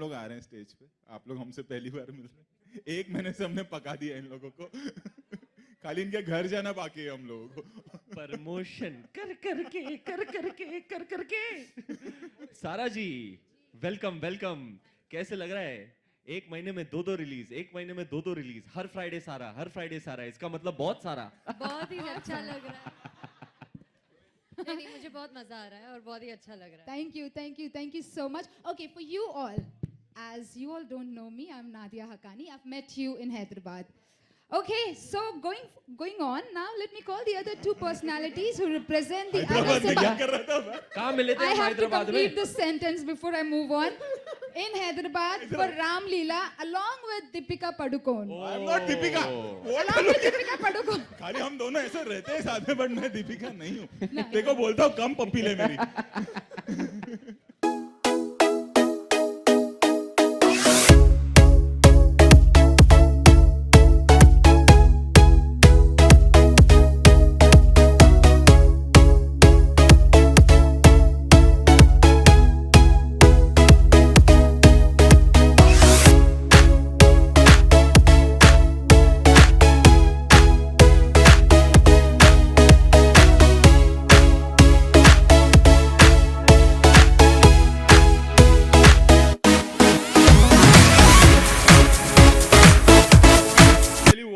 लोग आ रहे हैं स्टेज पे, आप लोग हमसे पहली बार मिल रहे हैं, 1 महीने से हमने पका दिया इन लोगों को खाली इनके घर जाना बाकी है हम लोगों को प्रमोशन कर करके सारा जी, वेलकम वेलकम। कैसे लग रहा है? 1 महीने में 2 रिलीज, 1 महीने में 2 रिलीज, हर फ्राइडे सारा, हर फ्राइडे सारा, इसका मतलब बहुत सारा। बहुत ही अच्छा लग रहा है। नहीं, मुझे बहुत मजा आ रहा है और बहुत ही अच्छा लग रहा है। Thank you so much. Okay, for you all, as you all don't know me, I'm Nadia Haqqani. I've met you in Hyderabad. Okay, so going on now, let me call the other 2 personalities who represent the other Simba. कहाँ मिले थे I हम have to Hyderabad में? complete this sentence before I move on. In Hyderabad for Ram Leela, along with Deepika Padukone. I'm not Deepika. Along with Deepika Padukone. खाली हम दोनों ऐसे रहते हैं साथ में, बट मैं दीपिका नहीं हूँ। देखो बोलता हूँ कम पप्पी ले मेरी।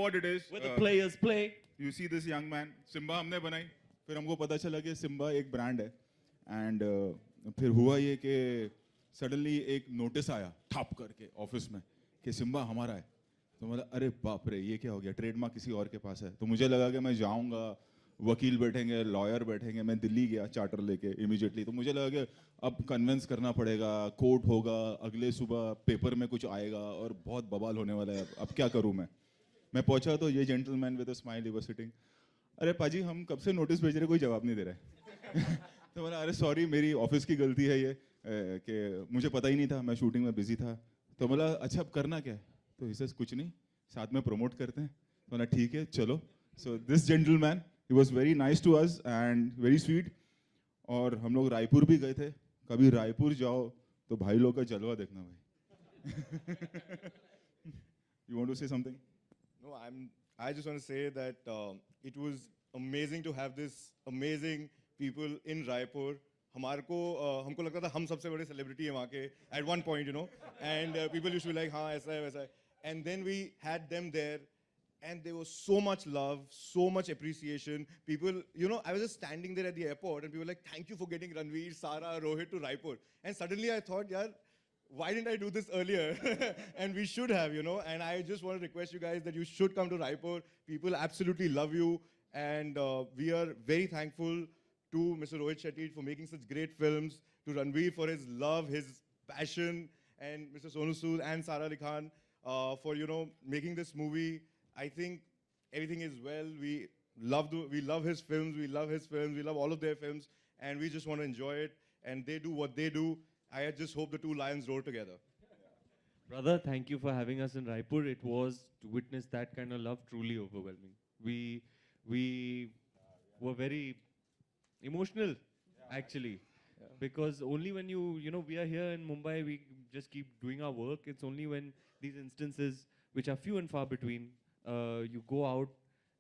What it is? Where the players play. You see this young man, Simmba हमने बनाई, फिर हमको पता चला कि सिम्बा एक ब्रांड है, एंड फिर हुआ ये कि सडनली एक नोटिस आया ठाप करके ऑफिस में कि सिम्बा हमारा है। तो मतलब अरे बाप रे, ये क्या हो गया, ट्रेडमार्क किसी और के पास है। तो मुझे लगा कि मैं जाऊंगा, वकील बैठेंगे, लॉयर बैठेंगे, मैं दिल्ली गया चार्टर लेके इमीडिएटली। तो मुझे लगा कि अब कन्विंस करना पड़ेगा, कोर्ट होगा, अगले सुबह पेपर में कुछ आएगा और बहुत बवाल होने वाला है। अब क्या करूँ मैं पहुंचा तो ये gentleman with a smile he was sitting. अरे पाजी, हम कब से नोटिस भेज रहे, कोई जवाब नहीं दे रहा है। तो बोला अरे सॉरी, मेरी ऑफिस की गलती है ये, कि मुझे पता ही नहीं था, मैं शूटिंग में बिजी था। तो बोला अच्छा अब करना क्या है? तो इसे कुछ नहीं, साथ में प्रमोट करते हैं। तो बोला ठीक है चलो। So this gentleman he was very nice to us and very sweet. और हम लोग रायपुर भी गए थे। कभी रायपुर जाओ तो भाई लोग का जलवा देखना भाई। You want to say something? No, I just want to say that it was amazing to have this amazing people in Raipur. हमको लगता था हम सबसे बड़े celebrity हैं वहाँ के at one point, you know, and people used to be like हाँ ऐसा है वैसा है, and then we had them there, and there was so much love, so much appreciation. People, you know, I was just standing there at the airport, and people were like, thank you for getting Ranveer, Sara, Rohit to Raipur, and suddenly I thought, yaar, why didn't I do this earlier? And we should have, you know, and I just want to request you guys that you should come to Raipur. People absolutely love you, and we are very thankful to Mr. Rohit Shetty for making such great films, to Ranveer for his love, his passion, and Mr. Sonu Sood and Sara Ali Khan for, you know, making this movie. I think everything is well. We love his films, we love all of their films, and we just want to enjoy it, and they do what they do. I just hope the 2 lions roar together. Brother, thank you for having us in Raipur. It was, to witness that kind of love, truly overwhelming. We were very emotional, actually, because only when you know, we are here in Mumbai, we just keep doing our work. It's only when these instances, which are few and far between, you go out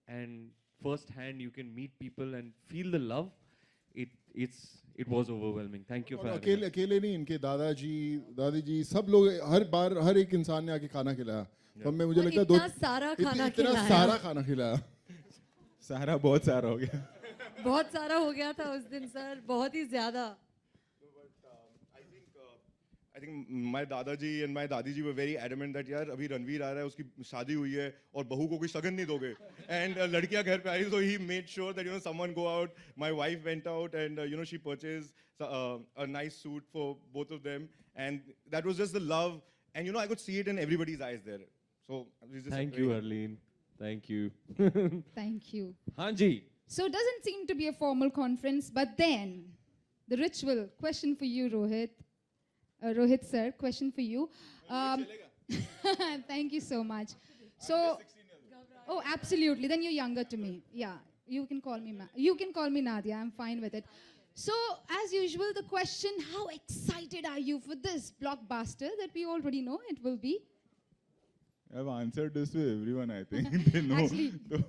and firsthand you can meet people and feel the love. It was overwhelming. Thank you for having us. अकेले नहीं, इनके दादाजी, दादी जी, सब लोग हर बार हर एक इंसान ने आके खाना खिलाया। तो मैं मुझे लगता है इतना सारा खाना इतना खिलाया। सारा खाना खिलाया। सारा बहुत सारा हो गया। बहुत सारा हो गया था उस दिन सर, बहुत ही ज्यादा। I think my दादाजी and my दादी जी were very adamant that यार अभी रणवीर आ रहा है, उसकी शादी हुई है और बहू को कोई सगन नहीं दोगे, and लड़कियां घर पे आई, so he made sure that, you know, someone go out. My wife went out and you know, she purchased a nice suit for both of them, and that was just the love, and you know, I could see it in everybody's eyes there. So Thank you, Arlene. Thank you. Thank you. Hanji. So it doesn't seem to be a formal conference, but then the ritual question for you, Rohit. Rohit sir, question for you. Thank you so much. So, oh, absolutely. Then you're younger to me. Yeah, you can call me Nadia. I'm fine with it. So, as usual, the question: how excited are you for this blockbuster that we already know it will be? I've answered this to everyone, I think. They know. Actually, So,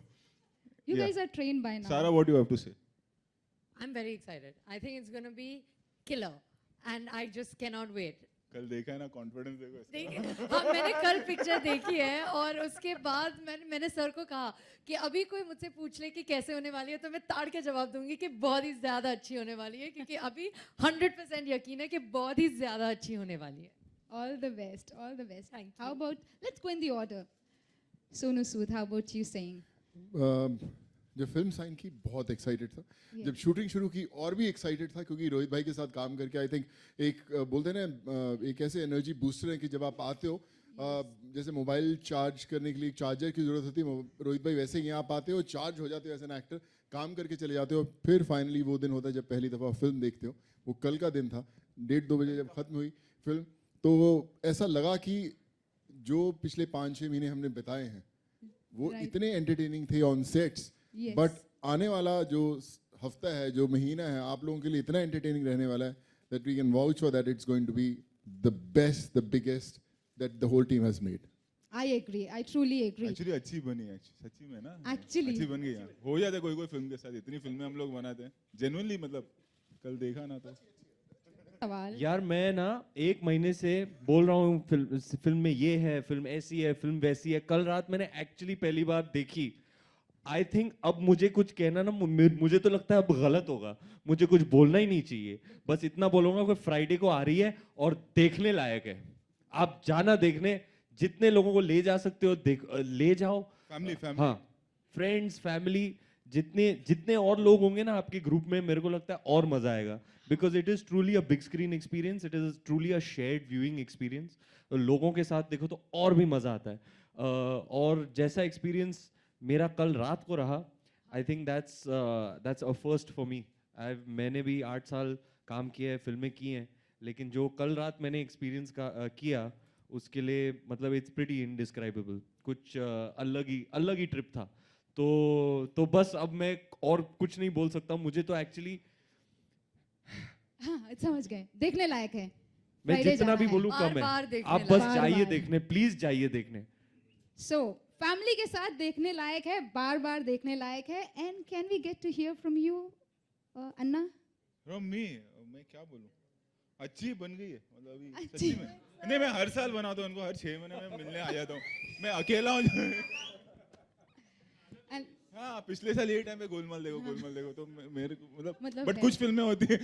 You yeah. guys are trained by now. Sarah, what do you have to say? I'm very excited. I think it's going to be killer. And I just cannot wait. कल देखा है ना confidence देखो इसका। देखिए, हाँ मैंने कल पिक्चर देखी है और उसके बाद मैंने सर को कहा कि अभी कोई मुझसे पूछ ले कि कैसे होने वाली है तो मैं ताड़ के जवाब दूंगी कि बहुत ही ज़्यादा अच्छी होने वाली है क्योंकि अभी 100% यकीन है कि बहुत ही ज़्यादा अच्छी होने वाली है. All the best. All the best. Thank How you. about, let's go in the order. Sonu Sood, how about you saying? जब फिल्म साइन की बहुत एक्साइटेड था Yeah. जब शूटिंग शुरू की और भी एक्साइटेड था क्योंकि रोहित भाई के साथ काम करके आई थिंक एक बोलते हैं ना एक ऐसे एनर्जी बूस्टर है कि जब आप आते हो जैसे मोबाइल चार्ज करने के लिए एक चार्जर की जरूरत होती है रोहित भाई वैसे ही यहाँ आप आते हो चार्ज हो जाते हो एज एन एक्टर काम करके चले जाते हो फिर फाइनली वो दिन होता है जब पहली दफ़ा फिल्म देखते हो वो कल का दिन था 1:30-2 बजे जब ख़त्म हुई फिल्म तो ऐसा लगा कि जो पिछले 5-6 महीने हमने बिताए हैं वो Right. इतने एंटरटेनिंग थे ऑन सेट्स Yes. बट आने वाला जो हफ्ता है जो महीना है आप लोगों के लिए इतना एंटरटेनिंग रहने वाला है that we can vouch for that it's going to be the best the biggest that the whole team has made I agree. I truly agree. Actually अच्छी बनी है सच्ची में ना Actually. अच्छी बन गई यार हो जाता है कोई फिल्म के साथ इतनी फिल्में हम लोग बनाते हैं जेन्युइनली मतलब कल देखा ना तो सवाल. यार मैं ना 1 महीने से बोल रहा हूँ फिल्म में ये है फिल्म ऐसी है फिल्म वैसी है कल रात मैंने एक्चुअली पहली बार देखी आई थिंक अब मुझे कुछ कहना ना मुझे तो लगता है अब गलत होगा मुझे कुछ बोलना ही नहीं चाहिए बस इतना बोलूंगा कि फ्राइडे को आ रही है और देखने लायक है आप जाना देखने जितने लोगों को ले जा सकते हो ले जाओ फैमिली हाँ फ्रेंड्स फैमिली जितने जितने और लोग होंगे ना आपके ग्रुप में मेरे को लगता है और मजा आएगा because it is truly a big screen experience it is truly a shared viewing experience लोगों के साथ देखो तो और भी मजा आता है और जैसा एक्सपीरियंस मेरा कल रात को रहा I think that's a first for me मैंने भी 8 साल काम किया है फिल्में की हैं लेकिन जो कल रात मैंने एक्सपीरियंस किया उसके लिए मतलब इट्स प्रीटी इनडिस्क्राइबेबल कुछ अलग ही ट्रिप था तो बस अब मैं और कुछ नहीं बोल सकता मुझे तो एक्चुअली हाँ, समझ गए. देखने लायक है. मैं Friday जितना जाना भी है. बोलूँ कम बार-बार है देखने आप बस लायक। जाइए बार-बार। देखने प्लीज जाइए देखने So, family के साथ देखने लायक है, बार-बार देखने लायक है. And can we get to hear from you, Anna? From me मैं क्या बोलूं अच्छी बन गई है मतलब अभी अच्छी। सच्ची में नहीं मैं हर साल बनाता हूँ उनको हर 6 महीने में मिलने आ जाता हूँ मैं अकेला हूँ And हाँ पिछले साल यही टाइम पे गोलमाल देखो तो मेरे को मतलब बट है। कुछ फिल्में होती है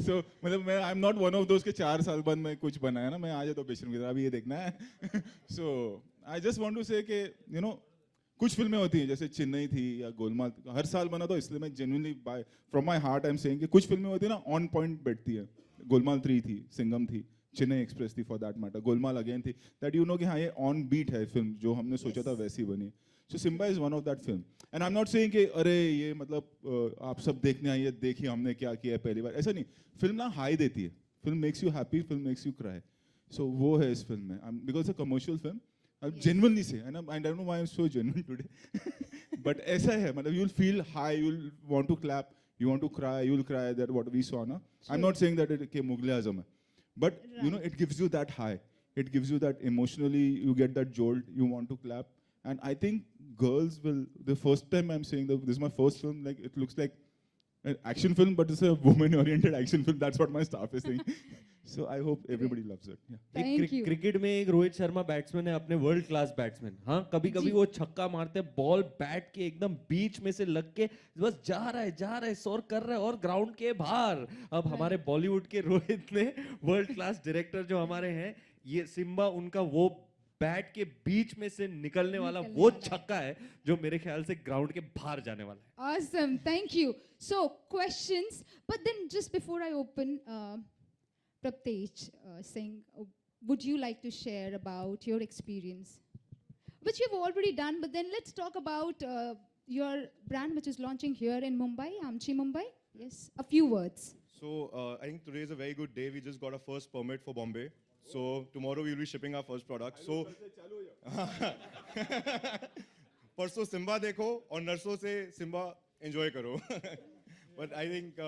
सो मतलब मैं आई एम नॉट वन ऑफ दोस्त के 4 साल बाद मैं कुछ बनाया ना मैं आ जाता हूँ बेशरम की तरह अभी ये देखना है सो आई जस्ट वांट टू से कि यू नो कुछ फिल्में होती हैं जैसे चेन्नई थी या गोलमाल हर साल बना तो इसलिए मैं genuinely by from my heart I am saying कि कुछ फिल्में होती है ना ऑन पॉइंट बैठती है गोलमाल 3 थी सिंघम थी चेन्नई एक्सप्रेस थी for that matter Golmaal again थी दैट यू नो कि हाँ ये ऑन बीट है फिल्म जो हमने सोचा था वैसी बनी so Simmba is one of that film and I am not saying कि अरे ये मतलब आप सब देखने आइए देखिए हमने क्या किया है पहली बार ऐसा नहीं फिल्म ना हाई देती है film makes you happy film makes you cry so वो है इस फिल्म में बिकॉज अ कमर्शियल फिल्म अब genuinely say and I don't know why I am so genuine today but ऐसा है मतलब you will feel high you will want to clap you want to cry you will cry that what we saw na I'm not saying that it ke Mughal Azam hai but you know it gives you that high it gives you that emotionally you get that jolt you want to clap and I think girls will the first time I'm saying that this is my first film like it looks like an action film but it's a woman oriented action film that's what my staff is saying so I hope everybody loves it yeah Thank you. Cricket में एक Rohit Sharma batsman है अपने world class batsman हाँ कभी कभी वो छक्का मारते बॉल बैट के एकदम बीच में से लग के बस जा रहा है सोर कर रहा है और ग्राउंड के बाहर अब हमारे बॉलीवुड के रोहित ने वर्ल्ड क्लास डायरेक्टर जो हमारे हैं ये सिम्बा उनका वो बैट के बीच में से निकलने वाला निकलने वो वाला है। छक्का है जो मेरे ख्याल से ग्राउंड के बाहर जाने वाला है Awesome. Thank you. So, questions. But then, just before I open, Praptej Singh, would you like to share about your experience? Which you've already done, but then let's talk about your brand, which is launching here in Mumbai, Amchi Mumbai. Yes, a few words. So I think today is a very good day. We just got our first permit for Bombay. So tomorrow we'll be shipping our first product. So परसों Simba देखो और नर्सों से Simba enjoy करो. But I think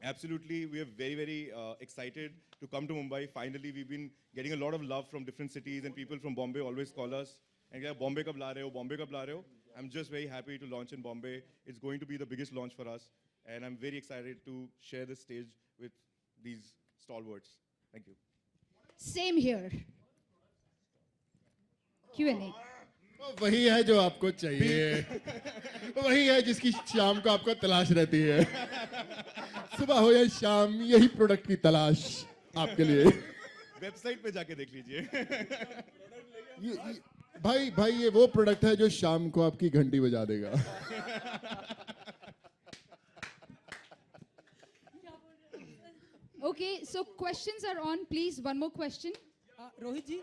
Absolutely, we are very, very excited to come to Mumbai. Finally, we've been getting a lot of love from different cities, and people from Bombay always call us and yeah, Bombay kab la rahe ho, Bombay kab la rahe ho. I'm just very happy to launch in Bombay. It's going to be the biggest launch for us, and I'm very excited to share this stage with these stalwarts. Thank you. Same here. Q&A. वही है जो आपको चाहिए, वही है जिसकी शाम को आपको तलाश रहती है। सुबह हो या शाम, यही प्रोडक्ट की तलाश आपके लिए। वेबसाइट पे जाके देख लीजिए। भाई ये वो प्रोडक्ट है जो शाम को आपकी घंटी बजा देगा। Okay, so questions are on. Please, one more question. Rohit जी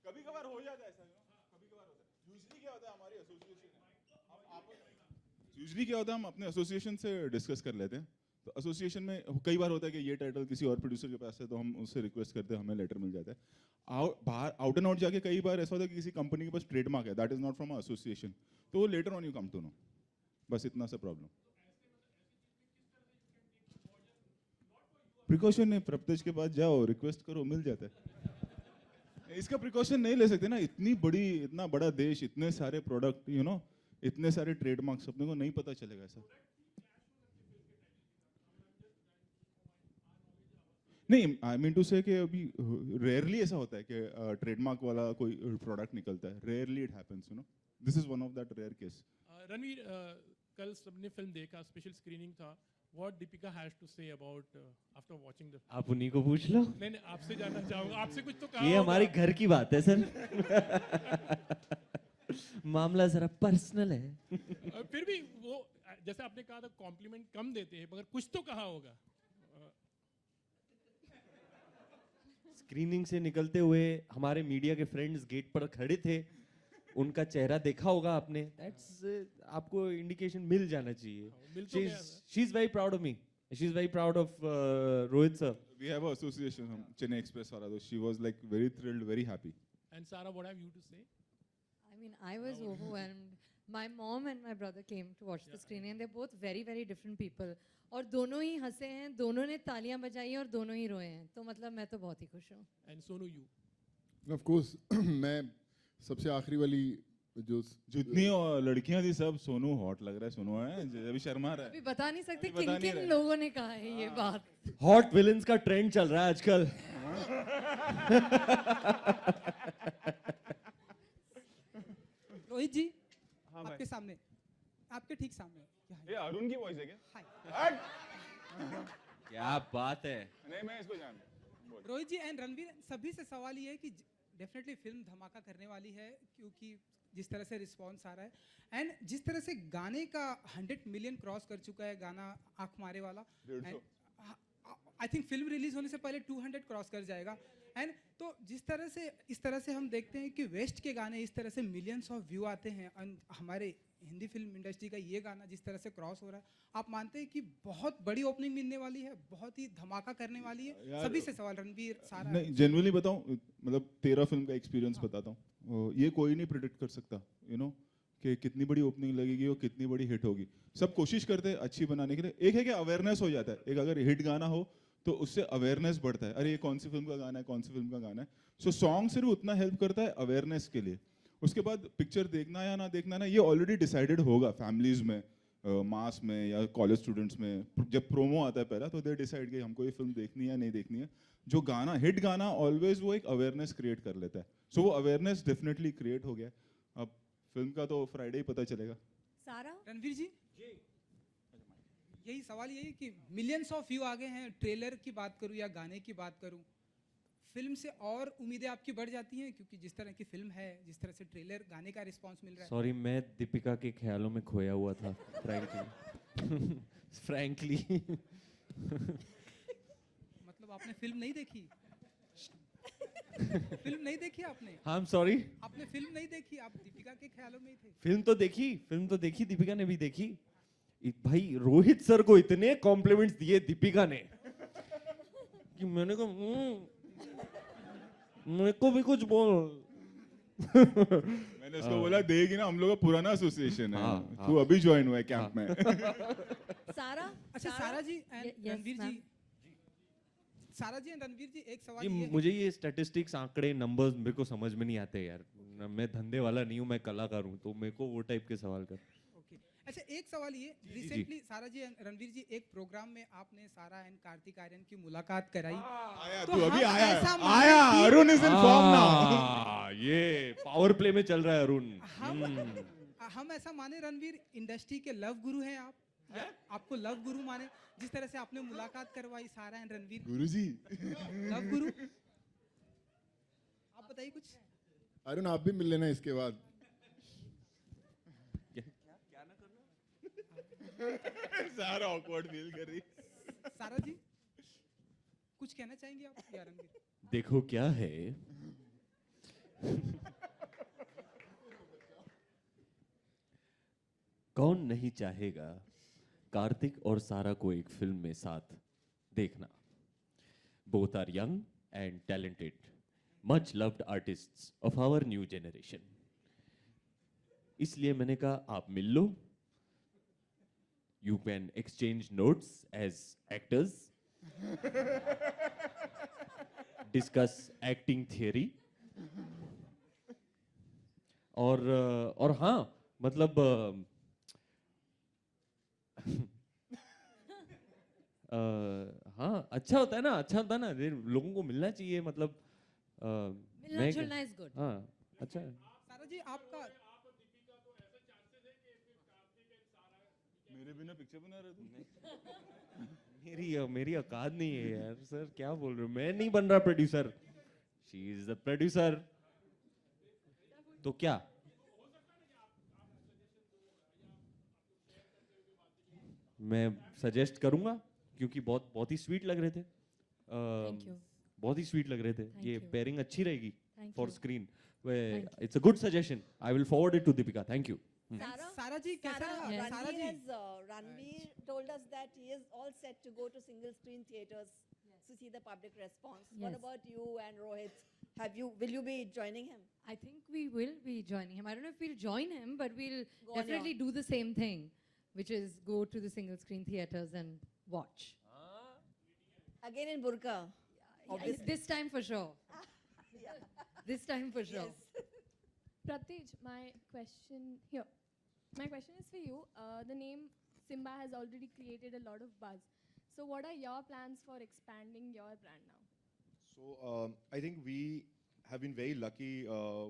कभी कभार हो जाता है ऐसा, कभी कभार होता है। यूजली क्या होता है, हमारी एसोसिएशन यूजली क्या होता है, हम अपने एसोसिएशन से डिस्कस कर लेते हैं। तो एसोसिएशन में कई बार होता है कि ये टाइटल किसी और प्रोड्यूसर के पास है, तो हम उससे रिक्वेस्ट करते हैं, हमें लेटर मिल जाता है। बाहर आउट एंड आउट जाके कई बार ऐसा होता है कि किसी कंपनी के पास ट्रेडमार्क है, that is not from association, तो वो letter on you come to know. बस इतना सा प्रॉब्लम। प्रिकॉशन है, प्रत्यक्ष के पास जाओ, रिक्वेस्ट करो, मिल जाता है। इसका प्रिकॉशन नहीं ले सकते ना, इतना बड़ा देश, इतने सारे प्रोडक्ट, यू नो, इतने सारे ट्रेडमार्क्स, अपने को नहीं पता चलेगा ऐसा। नहीं, आई मीन टू से कि अभी रेयरली ऐसा होता है कि ट्रेडमार्क वाला कोई प्रोडक्ट निकलता है, rarely it happens, you know, this is one of that rare case. Ranveer कल सबने फिल्म देखा, स्पेशल स्क्रीनिंग था। What Deepika has to say about after watching the film? आप उन्हीं को पूछ लो। नहीं, आपसे जानना चाहूँगा, आपसे कुछ तो कहा ये होगा। हमारे घर की बात है सर। मामला जरा पर्सनल है। फिर भी वो जैसे आपने कहा था कॉम्प्लीमेंट कम देते हैं, मगर कुछ तो कहा होगा। स्क्रीनिंग से निकलते हुए हमारे मीडिया के फ्रेंड्स गेट पर खड़े थे, उनका चेहरा देखा होगा आपने, दैट्स आपको इंडिकेशन मिल जाना चाहिए। मिल तो गया she is very proud of me, she is very proud of Rohit sir. We have a association, हम चेन्नई एक्सप्रेस वाला, तो she was like very thrilled, very happy. And Sarah, what have you to say? I mean, I was overwhelmed. My mom and my brother came to watch the screening, and they're both very, very different people. और दोनों ही हंसे हैं, दोनों ने तालियां बजाई हैं और दोनों ही रोए हैं, तो मतलब मैं तो बहुत ही खुश हूँ। And Sonu, you. Of course मैं सबसे आखिरी वाली जो जितनी लड़कियां थी सब, सोनू हॉट लग रहा है, सोनू है अभी शर्मा रहा अभी है। बता नहीं सकते अभी बता किन नहीं किन रहे। लोगों ने कहा है ये बात। हॉट विलन्स का ट्रेंड चल रहा है आजकल। रोहित जी, आपके सामने, आपके ठीक सामने। ये अरुण की वॉइस है क्या? हाय। क्या बात है। नहीं, मैं इसको जान। रोहित जी एंड रणवीर, सभी से सवाल ये है कि डेफिनेटली फिल्म धमाका करने वाली है, क्योंकि जिस तरह से रिस्पांस आ रहा है एंड जिस तरह से गाने का 100 मिलियन क्रॉस कर चुका है गाना आंख मारे वाला, and I think film release होने से पहले 200 क्रॉस कर जाएगा। एंड तो इस तरह से हम देखते हैं कि वेस्ट के गाने इस तरह से मिलियंस ऑफ व्यू आते हैं, और हमारे हिंदी फिल्म इंडस्ट्री का ये गाना जिस तरह से क्रॉस हो रहा है, आप मानते हैं कि बहुत बड़ी ओपनिंग मिलने वाली है, बहुत ही धमाका करने वाली है? सभी से सवाल, रणवीर, सारा। नहीं, जेन्युइनली बताऊं, मतलब 13 फिल्म का एक्सपीरियंस बताता हूँ, ये कोई नहीं प्रिडिक्ट कर सकता, यू नो, कि कितनी बड़ी ओपनिंग लगेगी और कितनी बड़ी हिट होगी। सब कोशिश करते हैं अच्छी बनाने के लिए। एक है कि अवेयरनेस हो जाता है, एक अगर हिट गाना हो तो उससे अवेयरनेस बढ़ता है, अरे ये कौन सी फिल्म का गाना है, कौन सी फिल्म का गाना है। सो सॉन्ग सिर्फ उतना हेल्प करता है अवेयरनेस के लिए। उसके बाद पिक्चर देखना या ना देखना ना, ये ऑलरेडी डिसाइडेड होगा फैमिलीज में, मास में या कॉलेज स्टूडेंट्स में। जब प्रोमो आता है पहला, तो दे डिसाइड कि हमको ये फिल्म देखनी है या नहीं देखनी है। जो गाना, हिट गाना ऑलवेज वो एक अवेयरनेस क्रिएट कर लेता है। सो वो अवेयरनेस डेफिनेटली क्रिएट हो गया। अब फिल्म का तो फ्राइडे ही पता चलेगा। सारा रणवीर जी, यही सवाल यही कि मिलियंस ऑफ व्यू आ गए हैं, ट्रेलर की बात करूं या गाने की बात करूं, फिल्म से और उम्मीदें आपकी बढ़ जाती हैं, क्योंकि जिस तरह की फिल्म है, जिस तरह से ट्रेलर गाने का रिस्पांस मिल रहा है। सॉरी, मैं दीपिका के ख्यालों में खोया हुआ था, फ्रैंकली। मतलब आपने फिल्म नहीं देखी? फिल्म नहीं देखी आपने? I'm sorry. आपने फिल्म नहीं देखी? आप दीपिका के ख्यालों में ही थे? फिल्म तो देखी, दीपिका ने भी देखी। भाई रोहित सर को इतने कॉम्प्लीमेंट्स दिए दीपिका ने कि मैंने कहा मेरे को भी कुछ बोल। मैंने उसको बोला देगी ना, हम लोग का पुराना एसोसिएशन है, हाँ, तू अभी ज्वाइन हुआ है कैंप में। सारा अच्छा सारा जी एंड yes, रणवीर ma'am. जी, सारा जी एंड रणवीर जी, एक सवाल जी ये है मुझे ये स्टैटिस्टिक्स आंकड़े नंबर्स मेरे को समझ में नहीं आते यार। मैं धंधे वाला नहीं हूँ, मैं कलाकार हूँ, तो मेरे को वो टाइप के सवाल कर। ओके। अच्छा एक सवाल ये, रिसेंटली सारा जी एंड रणवीर जी एक प्रोग्राम में आपने सारा एंड कार्तिक आर्यन की मुलाकात कराई। आया तो तू अभी हम आया ऐसा है। माने आया कि- Arun is in form now. ये पावर प्ले में चल रहा है अरुण। हम ऐसा माने रणवीर इंडस्ट्री के लव गुरु हैं आप, या आपको लव गुरु माने, जिस तरह से आपने मुलाकात करवाई सारा एंड रणवीर, गुरुजी, लव गुरु। आप बताइए कुछ। अरुण आप भी मिल लेना इसके बाद। सारा ऑकवर्ड फील कर रही। सारा जी कुछ कहना चाहेंगे आप या रणवीर? देखो क्या है, कौन नहीं चाहेगा कार्तिक और सारा को एक फिल्म में साथ देखना। Both are young and talented, much loved artists of our new generation. इसलिए मैंने कहा आप मिल लो, you can exchange notes as actors, discuss acting theory, और हाँ मतलब हाँ अच्छा होता है ना, अच्छा होता है ना, लोगों को मिलना चाहिए, मतलब मिलना जुलना इज गुड। हाँ अच्छा है। सारा जी आपका मेरे बिना पिक्चर बना रहे तू? मेरी औकात नहीं है यार सर, क्या बोल रहे हो, मैं नहीं बन रहा producer, she is the producer. तो क्या मैं सजेस्ट करूंगा, क्योंकि बहुत बहुत ही स्वीट लग रहे थे। Thank you. बहुत ही स्वीट लग रहे थे, Thank ये you. पेयरिंग अच्छी रहेगी Thank for you. Screen. Thank you. It's a good suggestion, I will forward it to Deepika. Thank you. Sara ji कैसा रहा? Yes. सारा जी Ranveer told us that he is all set to go to single screen theaters to see the public response. What Yes. about you and Rohit? Will you be joining him? I think we will be joining him. I don't know if we'll join him, but we'll Go on definitely do the same thing, which is go to the single screen theaters and watch. Again in burqa. Obviously. This time for sure. This time for sure. Yes. Pratij, my question is for you. The name Simba has already created a lot of buzz. So what are your plans for expanding your brand now? So I think we have been very lucky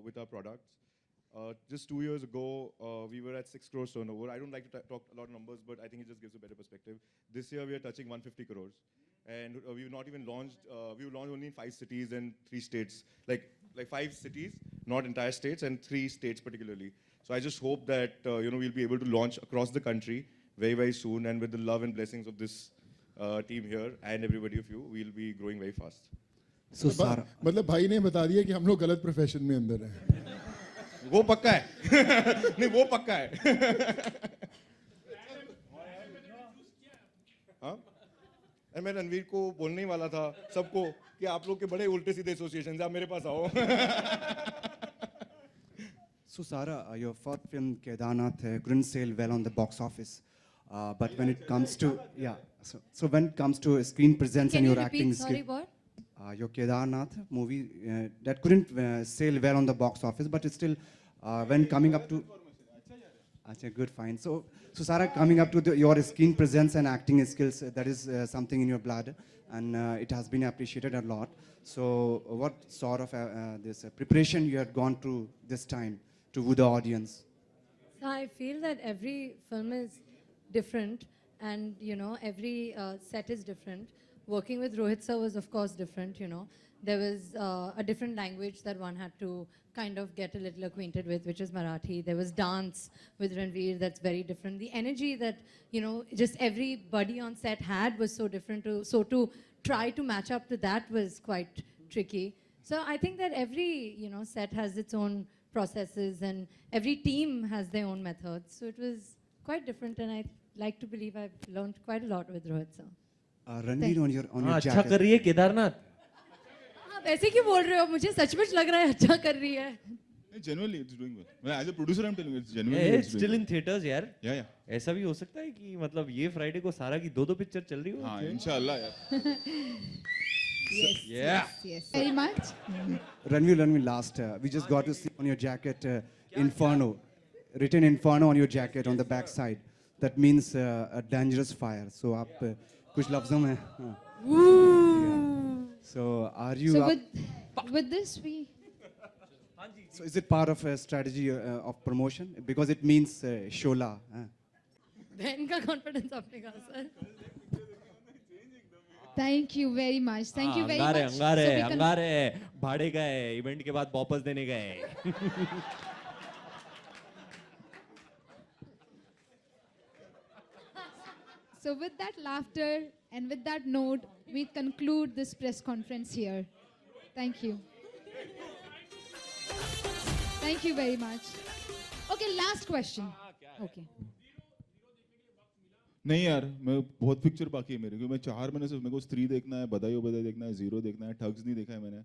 with our products. Just 2 years ago, we were at 6 crores turnover. I don't like to talk a lot of numbers, but I think it just gives a better perspective. This year, we are touching 150 crores. And we've not even launched, we launched only in 5 cities and 3 states. Like 5 cities, not entire states, and 3 states particularly. So I just hope that, we'll be able to launch across the country very, very soon. And with the love and blessings of this team here and everybody of you, we'll be growing very fast. So Sara, मतलब भाई ने बता दिया कि हम लोग गलत profession में अंदर हैं। वो पक्का है। नहीं वो पक्का है। हाँ? मैं रणवीर को बोलने ही वाला था सबको कि आप लोग के बड़े उल्टे सीधे एसोसिएशन हैं, आप मेरे पास आओ। so Sara, your fourth film Kedarnath couldn't sell well on the box office, but when it comes to so when it comes to screen presence Can and you your repeat? acting Sorry, skill, what? your Kedarnath movie that couldn't sell well on the box office, but it's still when coming up to. Achha, good, fine. So Sara, coming up to your screen presence and acting skills, that is something in your blood, and it has been appreciated a lot. So what sort of this preparation you had gone through this time to woo the audience? So I feel that every film is different, and every set is different. Working with Rohit sir was of course different. There was a different language that one had to kind of get a little acquainted with, which is Marathi. There was dance with Ranveer that's very different. The energy that just everybody on set had was so different. So to try to match up to that was quite tricky. So I think that every, set has its own processes and every team has their own methods. So it was quite different, and I like to believe I've learned quite a lot with Rohit sir. Ranveer, on your हाँ, अच्छा jacket. कर रही है केदारनाथ. आप ऐसे क्यों बोल रहे हो? मुझे सचमुच लग रहा है अच्छा कर रही है. Genuinely, it's doing well. As a producer, I'm telling you, it's genuinely. Yeah, it's it's doing still well. in theaters यार. Yeah, yeah. ऐसा भी हो सकता है कि मतलब ये फ्राइडे को सारा की 2-2 पिक्चर चल रही हो. हाँ, इंशाल्लाह यार. Yes. Yeah. Yes. Very much. Ranveer, last, we just got to see on your jacket Inferno, written Inferno on your jacket on the back side. That means a dangerous fire. So आप कुछ लफ्जों में. Yeah. So are you? So up- with this we. So is it part of a strategy of promotion? Because it means Shola. बहन का confidence आपने कहा sir. Thank you very much. Thank you very अंगारे much. अंगारे So we अंगारे भाड़े गए event के बाद वापस देने गए. So with that laughter and with that note, we conclude this press conference here. Thank you. Thank you very much. Okay, last question. Okay. नहीं यार, मैं बहुत पिक्चर बाकी है मेरे, क्योंकि मैं 4 महीने से मेरे को स्त्री देखना है, बधाई हो बधाई देखना है, जीरो देखना है, ठग्स नहीं देखा है मैंने,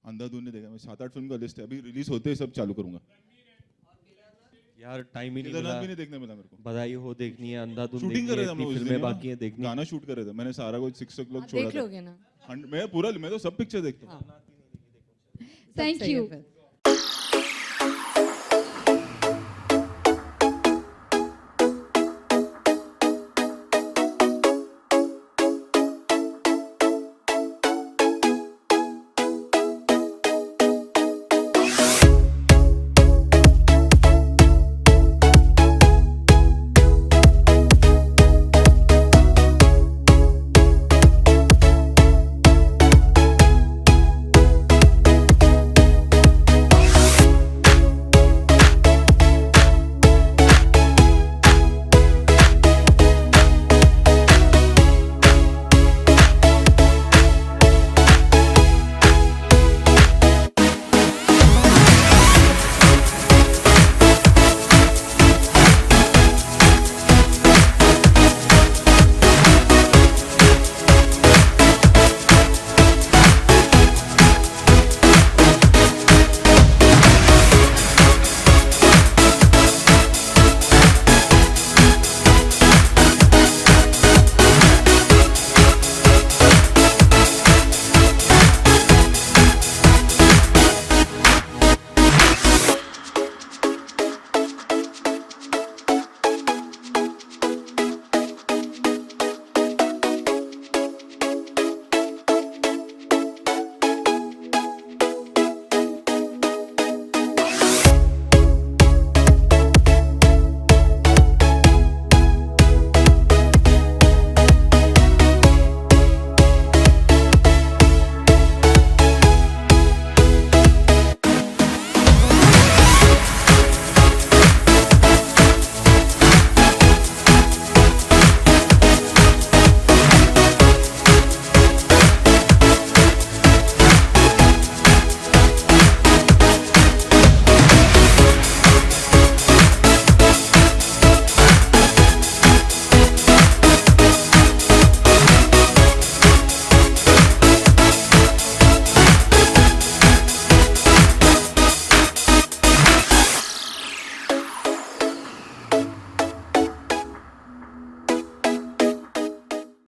अंधाधुन नहीं देखा है. मैं 7-8 फिल्म का लिस्ट है, अभी रिलीज होते ही सब चालू करूंगा. यार टाइम ही नहीं केदारनाथ मिला. भी नहीं देखने मिला मेरे को. बधाई हो देखनी है, अंधाधुन शूटिंग कर देखनी रहे है, थे हम लोग इतनी उस दिन, फिल्में ना. बाकी हैं देखनी. गाना शूट कर रहे थे, मैंने सारा कुछ 6 o'clock छोड़ा देख था. लोगे ना. मैं तो सब पिक्चर देखता हूँ. Thank सही है you. फिर.